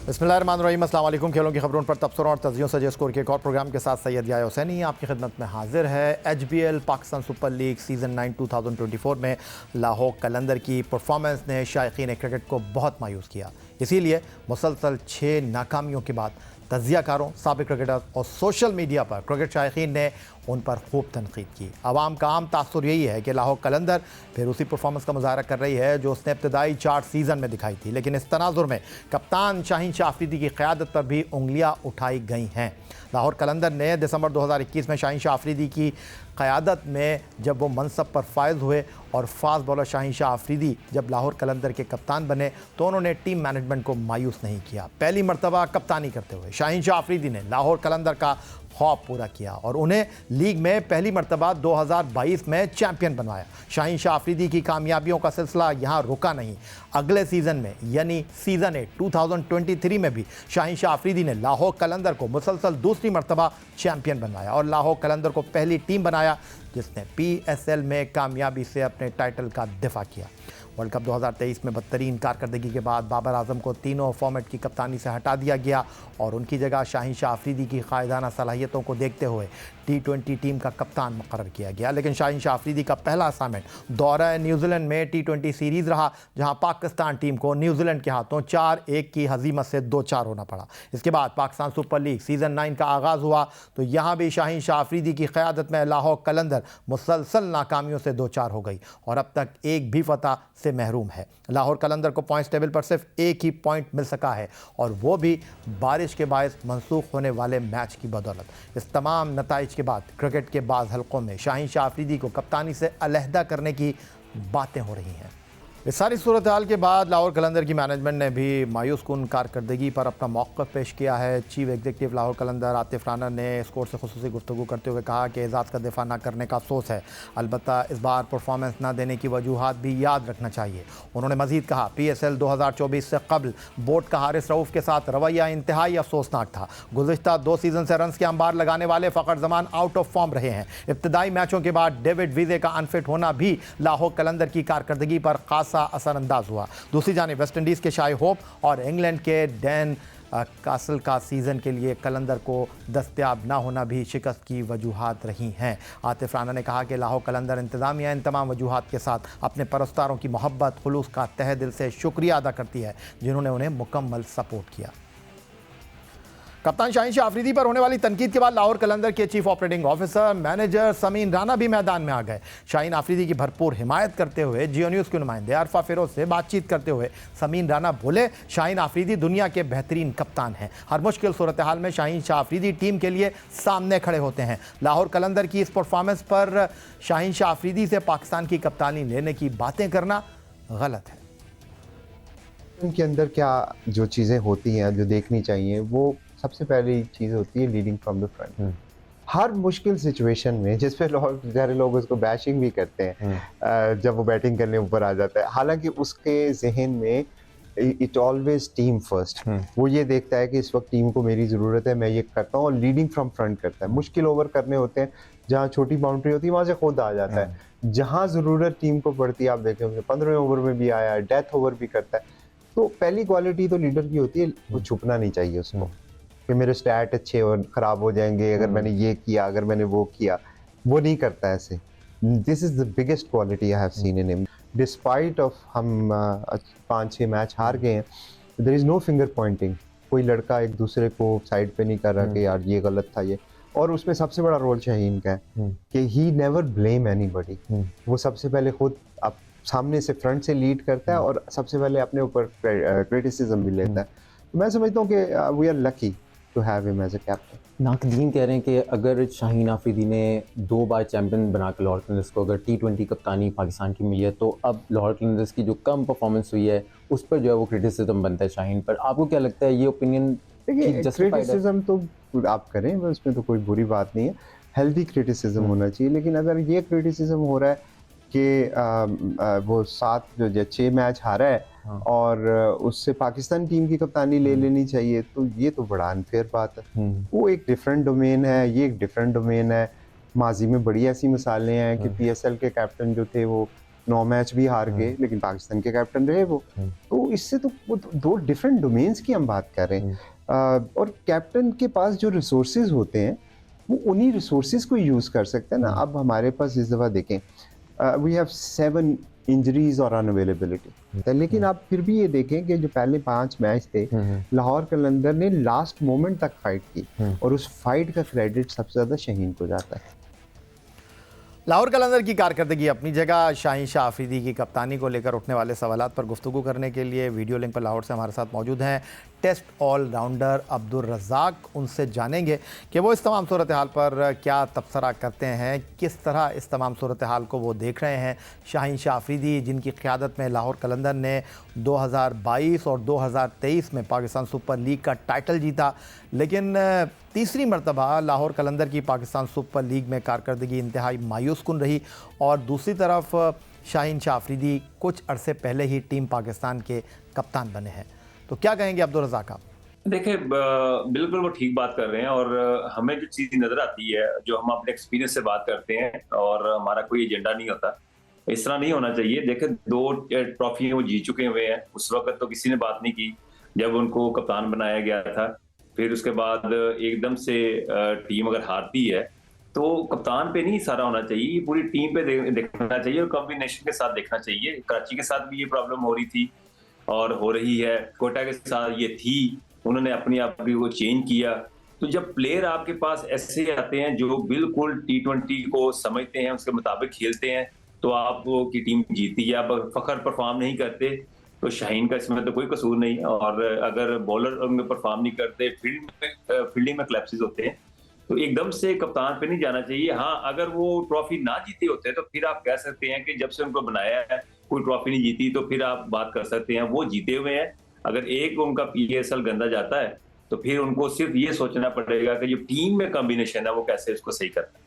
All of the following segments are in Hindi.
बिस्मिल्लाहिर्रहमानिर्रहीम, अस्सलाम वालेकुम। खेलों की खबरों पर तबसरों और तजियों से स्कोर के एक और प्रोग्राम के साथ सैयद याया हुसैनी आपकी खिदमत में हाजिर है। HBL Pakistan super league season 9 2024 में लाहौर कलंदर की परफॉर्मेंस ने शायकीन क्रिकेट को बहुत मायूस किया। इसीलिए मुसलसल 6 नाकामियों के बाद तजियाकारों, साबिक क्रिकेटर्स और सोशल मीडिया पर क्रिकेट शायकीन ने उन पर खूब तनकीद की। आवाम का आम तासुर यही है कि लाहौर कलंदर फिर उसी परफॉर्मेंस का मुजाहरा कर रही है जो उसने इब्तदाई 4 सीज़न में दिखाई थी, लेकिन इस तनाजुर में कप्तान शाहीन शाह अफरीदी की क़यादत पर भी उंगलियां उठाई गई हैं। लाहौर कलंदर ने दिसंबर 2021 में शाहीन शाह अफरीदी की क़यादत में जब वो मनसब पर फायज हुए और फास्ट बॉलर शाहीन शाह अफरीदी जब लाहौर कलंदर के कप्तान बने तो उन्होंने टीम मैनेजमेंट को मायूस नहीं किया। पहली मरतबा कप्तानी करते हुए शाहीन शाह अफरीदी ने लाहौर कलंदर का ख्वाब पूरा किया और उन्हें लीग में पहली मरतबा 2022 में चैंपियन बनवाया। शाहीन शाह अफरीदी की कामयाबियों का सिलसिला यहाँ रुका नहीं। अगले सीज़न में यानी सीज़न 8 2023 में भी शाहीन शाह अफरीदी ने लाहौर कलंदर को मुसलसल दूसरी मरतबा चैंपियन बनवाया और लाहौर कलंदर को पहली टीम बनाया जिसने PSL में कामयाबी से अपने टाइटल का दिफा किया। वर्ल्ड कप 2023 में बदतरीन कारकर्दगी के बाद बाबर आजम को तीनों फॉर्मेट की कप्तानी से हटा दिया गया और उनकी जगह शाहीन शाह अफरीदी की कायदाना सलाहियतों को देखते हुए T20 टीम का कप्तान मुकर्रर किया गया। लेकिन शाहीन शाह अफरीदी का पहला असाइनमेंट दौरा न्यूजीलैंड में T20 सीरीज़ रहा जहां पाकिस्तान टीम को न्यूजीलैंड के हाथों 4-1 की हजीमत से 2-4 होना पड़ा। इसके बाद पाकिस्तान सुपर लीग सीज़न 9 का आगाज़ हुआ तो यहाँ भी शाहीन शाह अफरीदी की क़यादत में लाहौर कलंदर मुसलसल नाकामियों से 2-4 हो गई और अब तक एक भी फतह से महरूम है। लाहौर कलंदर को पॉइंट्स टेबल पर सिर्फ एक ही पॉइंट मिल सका है और वो भी बारिश के बायस मनसूख होने वाले मैच की बदौलत। इस तमाम नताइज के बाद क्रिकेट के बाद हलकों में शाहीन शाह अफरीदी को कप्तानी से अलहदा करने की बातें हो रही हैं। इस सारी सूरत हाल के बाद लाहौर कलंदर की मैनेजमेंट ने भी मायूस कुन कारकर्दगी पर अपना मौक़िफ़ पेश किया है। चीफ एग्जीक्यूटिव लाहौर कलंदर आतिफ राना ने स्कोर से खुसूसी गुफ्तगू करते हुए कहा कि एजाज़ का दिफा न करने का अफसोस है, अलबत्ता इस बार परफॉर्मेंस न देने की वजूहात भी याद रखना चाहिए। उन्होंने मज़ीद कहा PSL 2024 से कबल बोर्ड का हारिस रऊफ़ के साथ रवैया इंतहाई अफसोसनाक था। गुज़िश्ता 2 सीज़न से रन्स के अंबार लगाने वाले Fakhar Zaman out of form रहे हैं। इब्तदाई मैचों के बाद डेविड वीज़े का अनफिट होना भी लाहौर कलंदर की कारकर्दगी पर खासा असरअंदाज हुआ। दूसरी जानिब वेस्ट इंडीज़ के शाई होप और इंग्लैंड के डैन कासल का सीज़न के लिए कलंदर को दस्तयाब ना होना भी शिकस्त की वजूहात रही हैं। आतिफ राना ने कहा कि लाहौर कलंदर इंतज़ामिया इन तमाम वजूहात के साथ अपने परस्तारों की मोहब्बत खुलूस का तहे दिल से शुक्रिया अदा करती है जिन्होंने उन्हें मुकम्मल सपोर्ट किया। कप्तान शाहीन शाह अफरीदी पर होने वाली तनकीद के बाद लाहौर कलंदर के chief operating officer manager Sameen Rana भी मैदान में आ गए। शाहीन अफरीदी की भरपूर हिमायत करते हुए जियो न्यूज़ के नुमाइंदे अरफा फिरोज से बातचीत करते हुए समीन राना बोले, शाहीन अफरीदी दुनिया के बेहतरीन कप्तान हैं। हर मुश्किल सूरत हाल में शाहीन शाह अफरीदी टीम के लिए सामने खड़े होते हैं। लाहौर कलंदर की इस परफॉर्मेंस पर शाहीन शाह अफरीदी से पाकिस्तान की कप्तानी लेने की बातें करना गलत है। उनके अंदर क्या जो चीज़ें होती हैं जो देखनी चाहिए, वो सबसे पहली चीज़ होती है लीडिंग फ्रॉम द फ्रंट। हर मुश्किल सिचुएशन में जिस पे लोग उसको बैशिंग भी करते हैं जब वो बैटिंग करने ऊपर आ जाता है, हालांकि उसके जहन में इट ऑलवेज टीम फर्स्ट। वो ये देखता है कि इस वक्त टीम को मेरी ज़रूरत है, मैं ये करता हूँ और लीडिंग फ्रॉम फ्रंट करता है। मुश्किल ओवर करने होते हैं जहाँ छोटी बाउंड्री होती है वहाँ से खुद आ जाता है। जहाँ ज़रूरत टीम को पड़ती है, आप देखें 15वें ओवर में भी आया, डेथ ओवर भी करता है। तो पहली क्वालिटी तो लीडर की होती है, वो छुपना नहीं चाहिए उसको कि मेरे स्टैट अच्छे और ख़राब हो जाएंगे अगर मैंने ये किया, अगर मैंने वो किया। वो नहीं करता ऐसे। This is the biggest quality I have seen in him. Despite of हम 5-6 मैच हार गए हैं, there is no finger pointing. कोई लड़का एक दूसरे को साइड पे नहीं कर रहा कि यार ये गलत था ये। और उसमें सबसे बड़ा रोल शाहीन का है कि ही नेवर ब्लेम एनीबॉडी। वो सबसे पहले खुद आप सामने से फ्रंट से लीड करता है और सबसे पहले अपने ऊपर क्रिटिसिज्म भी लेता है। तो मैं समझता हूँ कि we are lucky to have him as a captain. नाकदीन कह रहे हैं कि अगर शाहीन अफरीदी ने 2 बार चैंपियन बनाकर लाहौर कलंदर्स को अगर T20 कप्तानी पाकिस्तान की मिली है तो अब लाहौर कलंदर्स की जो कम परफॉर्मेंस हुई है उस पर जो है वो क्रिटिसिज्म बनता है शाहीन पर। आपको क्या लगता है ये ओपिनियन? देखिए, क्रिटिसिज्म तो आप करें, उसमें तो कोई बुरी बात नहीं है, हेल्दी क्रिटिसिज्म होना चाहिए। लेकिन अगर ये क्रिटिसिज्म हो रहा है कि वो 6 मैच हारा है और उससे पाकिस्तान टीम की कप्तानी ले लेनी चाहिए, तो ये तो बड़ा अनफेयर बात है। वो एक डिफरेंट डोमेन है, ये एक डिफरेंट डोमेन है। माजी में बड़ी ऐसी मिसालें हैं कि PSL के कैप्टन जो थे वो 9 मैच भी हार गए लेकिन पाकिस्तान के कैप्टन रहे वो। तो इससे तो वो दो डिफरेंट डोमेन्स की हम बात कर रहे हैं। और कैप्टन के पास जो रिसोर्सेज होते हैं वो उन्हीं रिसोर्सेज को यूज़ कर सकते हैं ना। अब हमारे पास इस दफ़ा देखें वी हैव 7 इंजरीज और अनअवेलेबिलिटी, लेकिन आप फिर भी ये देखें कि जो पहले 5 मैच थे लाहौर कलंदर ने लास्ट मोमेंट तक फाइट की और उस फाइट का क्रेडिट सबसे ज़्यादा शाहीन को जाता है। लाहौर कलंदर की कारकर्दगी अपनी जगह, शाहीन शाह अफरीदी की कप्तानी को लेकर उठने वाले सवालात पर गुफ्तगू करने के लिए वीडियो लिंक पर लाहौर से हमारे साथ मौजूद हैं टेस्ट ऑलराउंडर अब्दुल रज़ाक। उनसे जानेंगे कि वो इस तमाम सूरत हाल पर क्या तबसरा करते हैं, किस तरह इस तमाम सूरत हाल को वो देख रहे हैं। शाहीन शाह अफरीदी जिनकी क़यादत में लाहौर कलंदर ने 2022 और 2023 में पाकिस्तान सुपर लीग का टाइटल जीता, लेकिन तीसरी मरतबा लाहौर कलंदर की पाकिस्तान सुपर लीग में कारकर्दगी इंतहाई मायूस कुन रही। और दूसरी तरफ शाहीन शाह अफरीदी कुछ अरसे पहले ही टीम पाकिस्तान के कप्तान बने हैं। तो क्या कहेंगे अब्दुल रज़ाक आप? देखिए, बिल्कुल वो ठीक बात कर रहे हैं और हमें जो चीज़ नज़र आती है, जो हम अपने एक्सपीरियंस से बात करते हैं और हमारा कोई एजेंडा नहीं होता, इस तरह नहीं होना चाहिए। देखिए 2 ट्रॉफी वो जीत चुके हुए हैं। उस वक्त तो किसी ने बात नहीं की जब उनको कप्तान बनाया गया था। फिर उसके बाद एकदम से टीम अगर हारती है तो कप्तान पे नहीं सारा होना चाहिए, पूरी टीम पे देखना चाहिए और कॉम्बिनेशन के साथ देखना चाहिए। कराची के साथ भी ये प्रॉब्लम हो रही थी और हो रही है, कोटा के साथ ये थी, उन्होंने अपनी आप को चेंज किया। तो जब प्लेयर आपके पास ऐसे आते हैं जो बिल्कुल T20 को समझते हैं, उसके मुताबिक खेलते हैं, तो आपकी टीम जीती है। आप फखर परफॉर्म नहीं करते तो शाहीन का इसमें तो कोई कसूर नहीं। और अगर बॉलर उनमें परफॉर्म नहीं करते, फील्डिंग में क्लैप्सेस होते हैं, तो एकदम से कप्तान पे नहीं जाना चाहिए। हाँ, अगर वो ट्रॉफी ना जीते होते तो फिर आप कह सकते हैं कि जब से उनको बनाया है कोई ट्रॉफी नहीं जीती, तो फिर आप बात कर सकते हैं। वो जीते हुए हैं, अगर एक उनका PSL गंदा जाता है तो फिर उनको सिर्फ ये सोचना पड़ेगा कि जो टीम में कॉम्बिनेशन है वो कैसे उसको सही करना है।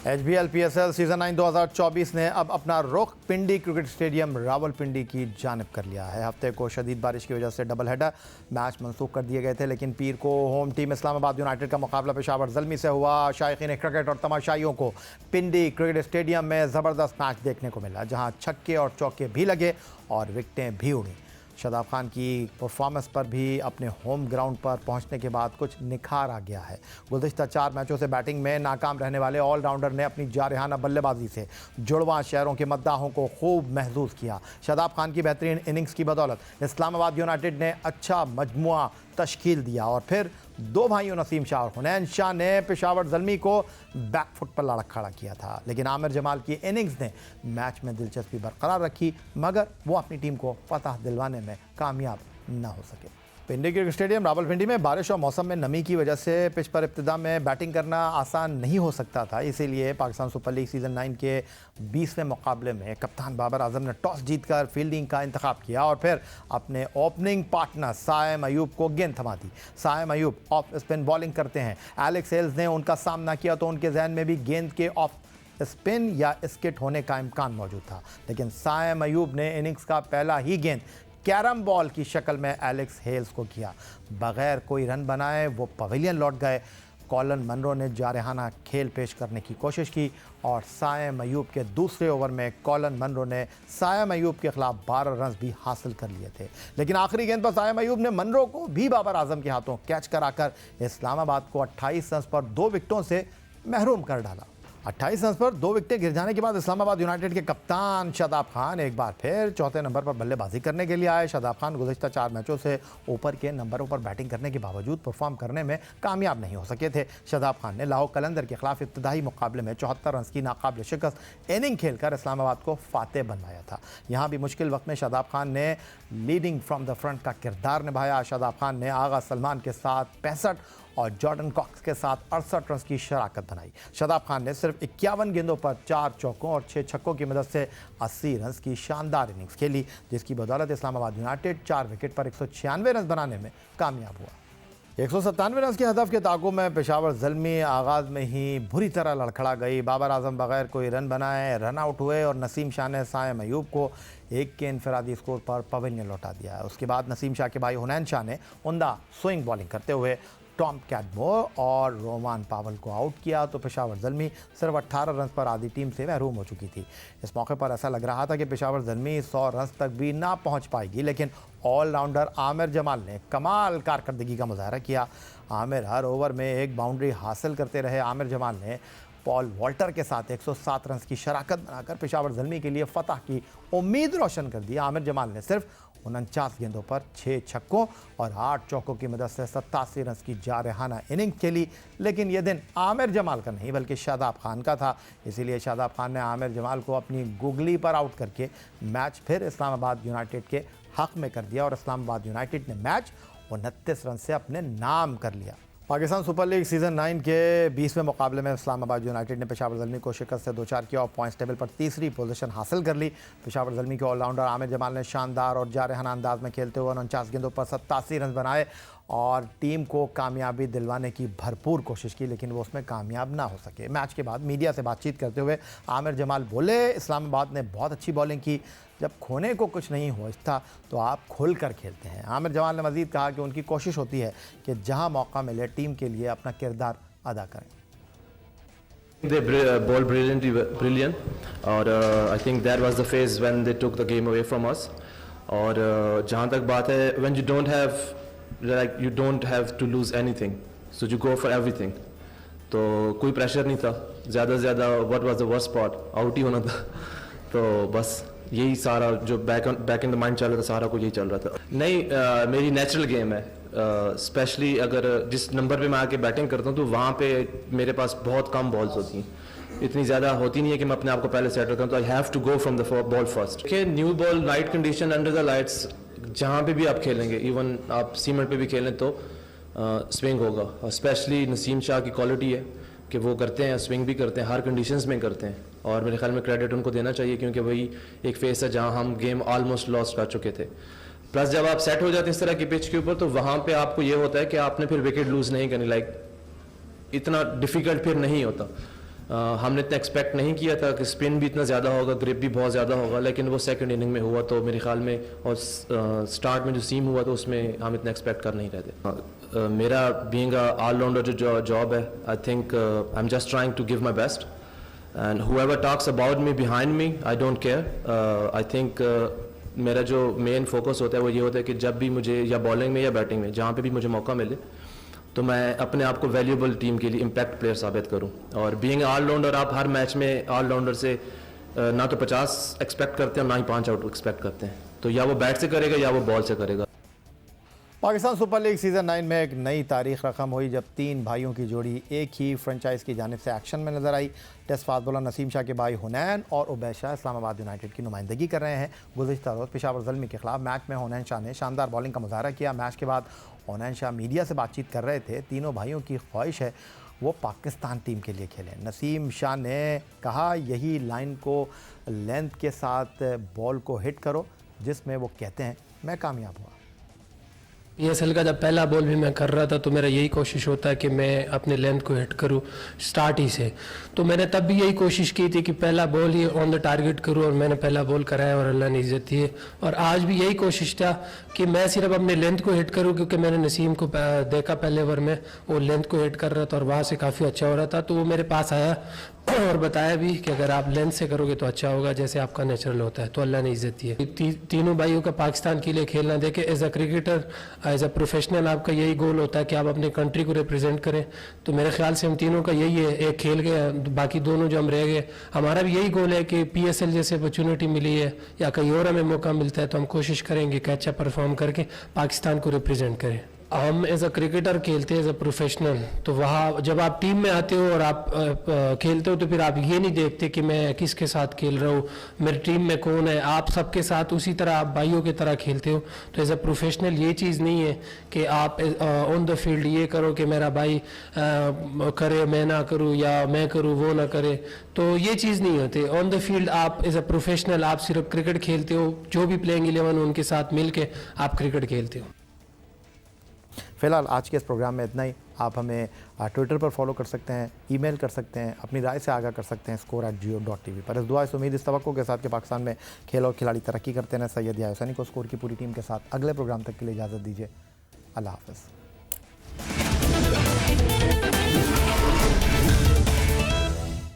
HBL PSL सीज़न 9 2024 ने अब अपना रुख पिंडी क्रिकेट स्टेडियम रावलपिंडी की जानिब कर लिया है। हफ्ते को शदीद बारिश की वजह से डबल हेडर मैच मनसूख कर दिए गए थे, लेकिन पीर को होम टीम इस्लामाबाद यूनाइटेड का मुकाबला पेशावर ज़ल्मी से हुआ। शायकीन क्रिकेट और तमाशाइयों को पिंडी क्रिकेट स्टेडियम में ज़बरदस्त मैच देखने को मिला, जहाँ छक्के और चौके भी लगे और विकटें भी उड़ी। शादाब खान की परफॉर्मेंस पर भी अपने होम ग्राउंड पर पहुंचने के बाद कुछ निखार आ गया है। गुज़िश्ता 4 मैचों से बैटिंग में नाकाम रहने वाले ऑलराउंडर ने अपनी जारहाना बल्लेबाजी से जुड़वां शहरों के मद्दाहों को खूब महसूस किया। शादाब खान की बेहतरीन इनिंग्स की बदौलत इस्लामाबाद यूनाइटेड ने अच्छा मजमुआ तश्कील दिया और फिर 2 भाइयों नसीम शाह और हुनैन शाह ने पेशावर ज़ल्मी को बैकफुट पर लड़क खड़ा किया था, लेकिन आमिर जमाल की इनिंग्स ने मैच में दिलचस्पी बरकरार रखी, मगर वो अपनी टीम को फतह दिलवाने में कामयाब न हो सके। पिंडी क्रिकेट स्टेडियम रावलपिंडी में बारिश और मौसम में नमी की वजह से पिच पर इब्तिदा में बैटिंग करना आसान नहीं हो सकता था। इसीलिए पाकिस्तान सुपर लीग सीज़न 9 के 20वें मुकाबले में कप्तान बाबर आजम ने टॉस जीतकर फील्डिंग का इंतखाब किया और फिर अपने ओपनिंग पार्टनर साइम अयूब को गेंद थमा दी। Saim Ayub off spin bowling करते हैं। एलेक्स हेल्स ने उनका सामना किया तो उनके जहन में भी गेंद के ऑफ स्पिन या स्किट होने का इम्कान मौजूद था, लेकिन साइम अयूब ने इनिंग्स का पहला ही गेंद कैरम बॉल की शक्ल में एलेक्स हेल्स को किया। बगैर कोई रन बनाए वो पवेलियन लौट गए। कॉलन मनरो ने जारहाना खेल पेश करने की कोशिश की और साइम अयूब के दूसरे ओवर में कॉलन मनरो ने साइम अयूब के खिलाफ 12 रन भी हासिल कर लिए थे, लेकिन आखिरी गेंद पर साइम अयूब ने मनरो को भी बाबर आजम के हाथों कैच कराकर इस्लामाबाद को 28 रन पर 2 विकेटों से महरूम कर डाला। 28 रन पर 2 विकेटें गिर जाने के बाद इस्लामाबाद यूनाइटेड के कप्तान शादाब खान एक बार फिर चौथे नंबर पर बल्लेबाजी करने के लिए आए। शादाब खान गुज़िश्ता 4 मैचों से ऊपर के नंबरों पर बैटिंग करने के बावजूद परफॉर्म करने में कामयाब नहीं हो सके थे। शादाब खान ने लाहौर कलंदर के खिलाफ इब्तदाई मुकाबले में 74 रन की नाकाबिल शिकस्त इनिंग खेलकर इस्लामाबाद को फातेह बनवाया था। यहाँ भी मुश्किल वक्त में शादाब खान ने लीडिंग फ्रॉम द फ्रंट का किरदार निभाया। शादाब खान ने आगा सलमान के साथ 65 और जॉर्डन कॉक्स के साथ 68 रन की शराकत बनाई। शादाब खान ने सिर्फ 51 गेंदों पर 4 चौकों और 6 छक्कों की मदद से 80 रन की शानदार इनिंग्स खेली, जिसकी बदौलत इस्लामाबाद यूनाइटेड 4 विकेट पर 196 रन बनाने में कामयाब हुआ। 197 रन के हदफ के ताक़ुब में पेशावर ज़ल्मी आगाज़ में ही बुरी तरह लड़खड़ा गई। बाबर आजम बगैर कोई रन बनाए रन आउट हुए और नसीम शाह ने साइम अयूब को 1 के इनफरादी स्कोर पर पवेलियन लौटा दिया। उसके बाद नसीम शाह के भाई हुनैन शाह ने उम्दा स्विंग बॉलिंग करते हुए टॉम कैटमोर और रोमान पावल को आउट किया तो पेशावर ज़ल्मी सिर्फ 18 रन पर आधी टीम से महरूम हो चुकी थी। इस मौके पर ऐसा लग रहा था कि पेशावर ज़ल्मी 100 रन तक भी ना पहुंच पाएगी, लेकिन ऑलराउंडर आमिर जमाल ने कमाल कारकर्दगी का मुजाहरा किया। आमिर हर ओवर में एक बाउंड्री हासिल करते रहे। आमिर जमाल ने पॉल वॉल्टर के साथ 107 रन की शराकत बनाकर पेशावर ज़ल्मी के लिए फतह की उम्मीद रोशन कर दी। आमिर जमाल ने सिर्फ 49 गेंदों पर 6 छक्कों और 8 चौकों की मदद से 87 रन की जारहाना इनिंग खेली। लेकिन यह दिन आमिर जमाल का नहीं बल्कि शादाब खान का था। इसीलिए शादाब खान ने आमिर जमाल को अपनी गुगली पर आउट करके मैच फिर इस्लामाबाद यूनाइटेड के हक में कर दिया और इस्लामाबाद यूनाइटेड ने मैच 29 रन से अपने नाम कर लिया। पाकिस्तान सुपर लीग सीज़न 9 के 20वें मुकाबले में इस्लामाबाद यूनाइटेड ने पेशावर ज़ल्मी को शिकस्त से 2-4 किया और पॉइंट्स टेबल पर तीसरी पोजीशन हासिल कर ली। पेशावर ज़ल्मी के ऑलराउंडर आमिर जमाल ने शानदार और जारहाना अंदाज में खेलते हुए 49 गेंदों पर 87 रन बनाए और टीम को कामयाबी दिलवाने की भरपूर कोशिश की, लेकिन वो उसमें कामयाब ना हो सके। मैच के बाद मीडिया से बातचीत करते हुए आमिर जमाल बोले, इस्लामाबाद ने बहुत अच्छी बॉलिंग की। जब खोने को कुछ नहीं होता तो आप खुल कर खेलते हैं। आमिर जमाल ने मज़ीद कहा कि उनकी कोशिश होती है कि जहां मौका मिले टीम के लिए अपना किरदार अदा करें। They bowled brilliant, और I think that was the phase when they took the game away from us. और जहाँ तक बात है, when you don't have to lose anything, so you go for everything. तो कोई प्रेशर नहीं था, ज़्यादा से ज़्यादा what was the worst part, out ही होना था। तो बस यही सारा जो बैक इन द माइंड चल रहा था, सारा कुछ यही चल रहा था। नहीं, मेरी नेचुरल गेम है, स्पेशली अगर जिस नंबर पे मैं आके बैटिंग करता हूँ तो वहाँ पे मेरे पास बहुत कम बॉल्स होती हैं, इतनी ज़्यादा होती नहीं है कि मैं अपने आप को पहले सेट करता हूँ। तो I have to go from the ball first. देखिए, new ball, night condition, under the lights, जहाँ पे भी आप खेलेंगे, इवन आप सीमेंट पे भी खेलें तो स्विंग होगा। और स्पेशली नसीम शाह की क्वालिटी है कि वो करते हैं, स्विंग भी करते हैं, हर कंडीशंस में करते हैं। और मेरे ख्याल में क्रेडिट उनको देना चाहिए, क्योंकि वही एक फेस है जहां हम गेम ऑलमोस्ट लॉस्ट कर चुके थे। प्लस जब आप सेट हो जाते हैं इस तरह की पिच के ऊपर, तो वहां पे आपको ये होता है कि आपने फिर विकेट लूज नहीं करनी, इतना डिफिकल्ट फिर नहीं होता। हमने इतना एक्सपेक्ट नहीं किया था कि स्पिन भी इतना ज़्यादा होगा, ग्रिप भी बहुत ज़्यादा होगा, लेकिन वो सेकंड इनिंग में हुआ तो मेरे ख्याल में, और स्टार्ट में जो सीम हुआ तो उसमें हम इतना एक्सपेक्ट कर नहीं रहे थे। मेरा बीइंग ऑलराउंडर जो जॉब है, I think I am just trying to give my best, and whoever talks about me behind me, I don't care. I think मेरा जो मेन फोकस होता है वो ये होता है कि जब भी मुझे या बॉलिंग में या बैटिंग में जहाँ पे भी मुझे मौका मिले तो मैं अपने आप को वैल्यूएबल टीम के लिए इम्पैक्ट प्लेयर साबित करूं। और बीइंग ऑलराउंडर, आप हर मैच में ऑलराउंडर से ना तो 50 एक्सपेक्ट करते हैं और ना ही 5 आउट एक्सपेक्ट करते हैं, तो या वो बैट से करेगा या वो बॉल से करेगा। पाकिस्तान सुपर लीग सीज़न 9 में एक नई तारीख रकम हुई जब 3 भाइयों की जोड़ी एक ही फ्रेंचाइज की जानिब से एक्शन में नजर आई। Test fast bowler Naseem Shah के भाई हुनैन और उबैद शाह इस्लामाबाद यूनाइटेड की नुमाइंदगी कर रहे हैं। गुज़िश्ता रोज़ पेशावर ज़ल्मी के खिलाफ मैच में हुनैन शाह ने शानदार बॉलिंग का मुजाहरा किया। मैच के बाद हुनैन शाह मीडिया से बातचीत कर रहे थे। तीनों भाइयों की ख्वाहिश है वो पाकिस्तान टीम के लिए खेलें। नसीम शाह ने कहा, यही लाइन को लेंथ के साथ बॉल को हिट करो, जिसमें वो कहते हैं मैं कामयाब हुआ। PSL का जब पहला बॉल भी मैं कर रहा था तो मेरा यही कोशिश होता है कि मैं अपने लेंथ को हिट करूं स्टार्ट ही से। तो मैंने तब भी यही कोशिश की थी कि पहला ball he on the target करूं, और मैंने पहला बॉल कराया और अल्लाह ने इज्जत दी है। और आज भी यही कोशिश था कि मैं सिर्फ अपने लेंथ को हिट करूं, क्योंकि मैंने नसीम को देखा पहले ओवर में वो लेंथ को हिट कर रहा था और वहाँ से काफ़ी अच्छा हो रहा था। तो वो मेरे पास आया और बताया भी कि अगर आप लेंथ से करोगे तो अच्छा होगा, जैसे आपका नेचुरल होता है। तो अल्लाह ने इज्जत दी है। तीनों भाइयों का पाकिस्तान के लिए खेलना, देखे as a cricketer, as a professional आपका यही गोल होता है कि आप अपने कंट्री को रिप्रेजेंट करें। तो मेरे ख्याल से हम तीनों का यही है, एक खेल गए, बाकी दोनों जो हम रह गए, हमारा भी यही गोल है कि PSL जैसे अपॉर्चुनिटी मिली है या कहीं और हमें मौका मिलता है तो हम कोशिश करेंगे कि अच्छा परफॉर्म करके पाकिस्तान को रिप्रेजेंट करें। हम एज अ क्रिकेटर खेलते हैं एज अ प्रोफेशनल, तो वहाँ जब आप टीम में आते हो और आप खेलते हो तो फिर आप ये नहीं देखते कि मैं किसके साथ खेल रहा हूँ, मेरी टीम में कौन है, आप सबके साथ उसी तरह आप भाइयों की तरह खेलते हो। तो एज अ प्रोफेशनल ये चीज़ नहीं है कि आप ऑन द फील्ड ये करो कि मेरा भाई करे मैं ना करूँ या मैं करूँ वो ना करे, तो ये चीज़ नहीं होती। ऑन द फील्ड आप एज अ प्रोफेशनल आप सिर्फ क्रिकेट खेलते हो, जो भी प्लेइंग 11 उनके साथ मिल के आप क्रिकेट खेलते हो। फ़िलहाल आज के इस प्रोग्राम में इतना ही। आप हमें ट्विटर पर फॉलो कर सकते हैं, ईमेल कर सकते हैं, अपनी राय से आगाह कर सकते हैं score@geo.tv पर। इस दुआ इस उम्मीद इस तवक्को के साथ कि पाकिस्तान में खेल और खिलाड़ी तरक्की करते हैं। सैयद याहिया हुसैनी को स्कोर की पूरी टीम के साथ अगले प्रोग्राम तक के लिए इजाज़त दीजिए। अल्लाह हाफ़िज़।